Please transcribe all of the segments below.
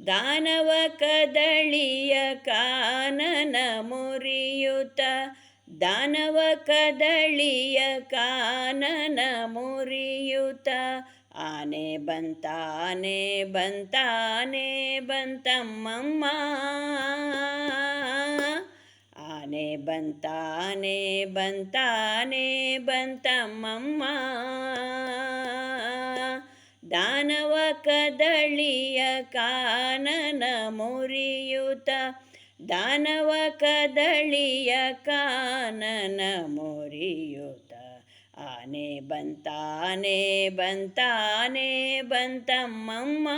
ದಾನವ ಕದಳಿಯ ಕಾನನ ಮುರಿಯುತ, ದಾನವ ಕದಳಿಯ ಕಾನನ ಮುರಿಯುತ, ಆನೆ ಬಂತಾನೆ ಬಂತಾನೆ ಬಂತಮ್ಮಮ್ಮ, ಆನೆ ಬಂತಾನೆ ಬಂತಾನೆ ಬಂತಮ್ಮಮ್ಮ. ದಾನವ ಕದಳಿಯ ಕಾನನ ಮುರಿಯುತ, ದಾನವ ಕದಳಿಯ ಕಾನನ ಮುರಿಯುತ, ಆನೆ ಬಂತಾನೆ ಬಂತಾನೆ ಬಂತಮ್ಮಮ್ಮ,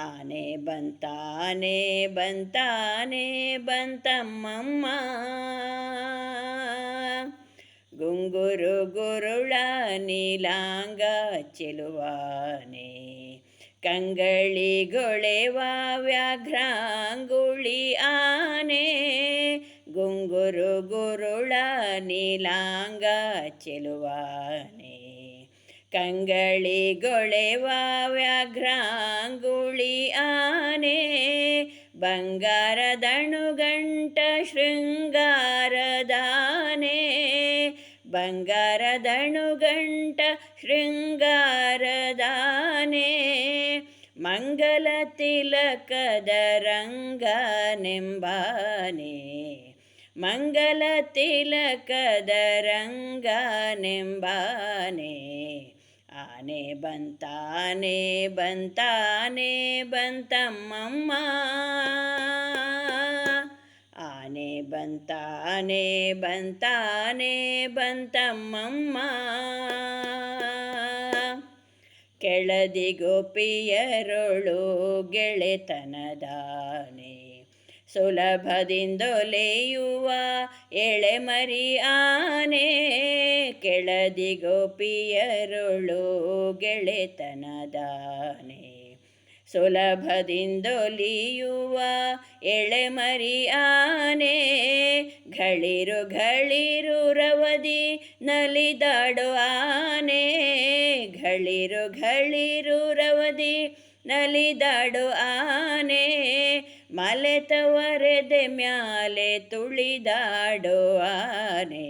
ಆನೆ ಬಂತಾನೆ ಬಂತಾನೆ ಬಂತಮ್ಮಮ್ಮ. ಗುಂಗುರು ಗುರುಳ ನೀಲಾಂಗ ಚೆಲುವಾನೆ, ಕಂಗಳಿಗೊಳೆವ ವ್ಯಾಘ್ರಾಂಗುಳಿ ಆನೆ, ಗುಂಗುರು ಗುರುಳ ನೀಲಾಂಗ ಚೆಲುವಾನೆ, ಕಂಗಳಿಗೊಳೆವ ವ್ಯಾಘ್ರಾಂಗುಳಿ ಆನೆ, ಬಂಗಾರದಣುಗಂಟ ಶೃಂಗಾರದಾನೆ, ಬಂಗಾರದಣುಗಂಟ ಶೃಂಗಾರದಾನೆ, ಮಂಗಲ ತಿಲಕದ ರಂಗನೆಂಬಾನೆ, ಮಂಗಲ ತಿಲಕದ ರಂಗನೆಂಬಾನೆ, ಆನೆ ಬಂತಾನೆ ಬಂತಾನೆ ಬಂತಮ್ಮಮ್ಮ, ಆನೆ ಬಂತಾನೆ ಬಂತಾನೆ ಬಂತಮ್ಮಮ್ಮ. ಕೆಳದಿ ಗೋಪಿಯರೊಳು ಗೆಳೆತನದಾನೆ, ಸುಲಭದಿಂದೊಲೆಯುವ ಎಳೆಮರಿ ಆನೆ, ಕೆಳದಿ ಗೋಪಿಯರೊಳು ಗೆಳೆತನದಾನೆ, ಸುಲಭದಿಂದೊಲಿಯುವ ಎಳೆಮರಿ ಆನೆ, ಘಳಿರು ಘಳಿರು ರವದಿ ನಲಿದಾಡು ಆನೆ, ಘಳಿರು ಘಳಿರು ರವದಿ ನಲಿದಾಡು ಆನೆ, ಮಲೆತವರೆದೆ ಮ್ಯಾಲೆ ತುಳಿದಾಡು ಆನೆ,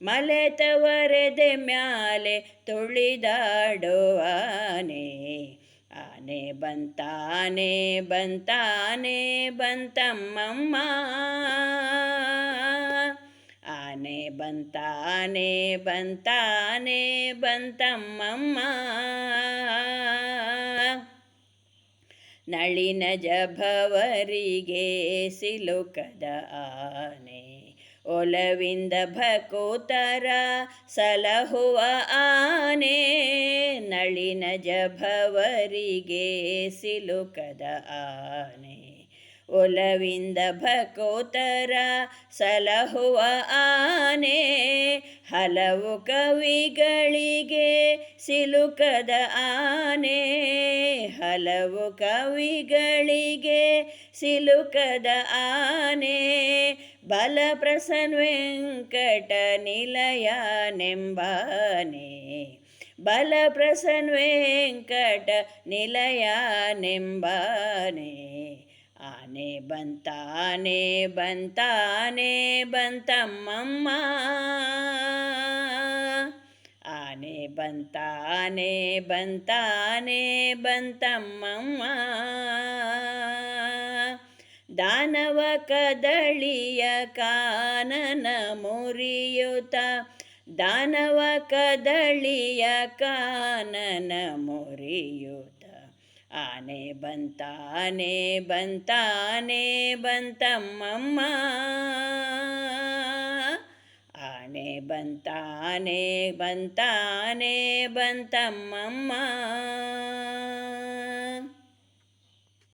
ಮಲೆತವರೆದೆ ಮ್ಯಾಲೆ ತುಳಿದಾಡು ಆನೆ, ಆನೆ ಬಂತಾನೆ ಬಂತಾನೆ ಬಂತಮ್ಮಮ್ಮ, ಆನೆ ಬಂತಾನೆ ಬಂತಾನೆ ಬಂತಮ್ಮಮ್ಮ. ನಳಿನ ಜಭವರಿಗೆ ಸಿಲುಕದ ಆನೆ, ಒಲವಿಂದ ಭಕುತರ ಸಲಹುವ ಆನೆ, ನಳಿನ ಜಭವರಿಗೆ ಸಿಲುಕದ ಆನೆ, ಒಲವಿಂದ ಭಕುತರ ಸಲಹುವ ಆನೆ, ಹಲವು ಕವಿಗಳಿಗೆ ಸಿಲುಕದ ಆನೆ, ಹಲವು ಕವಿಗಳಿಗೆ ಸಿಲುಕದ ಆನೆ, ಬಲಪ್ರಸನ್ನ ವೆಂಕಟ ನಿಲಯನೆಂಬಾನೆ, ಬಲಪ್ರಸನ್ನ ವೆಂಕಟ ನಿಲಯನೆಂಬಾನೆ, ಆನೆ ಬಂತಾನೆ ಬಂತಾನೆ ಬಂತಮ್ಮಮ್ಮ, ಆನೆ ಬಂತಾನೆ ಬಂತಾನೆ ಬಂತಮ್ಮಮ್ಮ. ದಾನವ ಕದಳಿಯ ಕಾನನ ಮುರಿಯುತ, ದಾನವ ಕದಳಿಯ ಕಾನನ ಮುರಿಯುತ, ಆನೆ ಬಂತಾನೆ ಬಂತಾನೆ ಬಂತಮ್ಮಮ್ಮ, ಆನೆ ಬಂತಾನೆ ಬಂತಾನೆ ಬಂತಮ್ಮಮ್ಮ.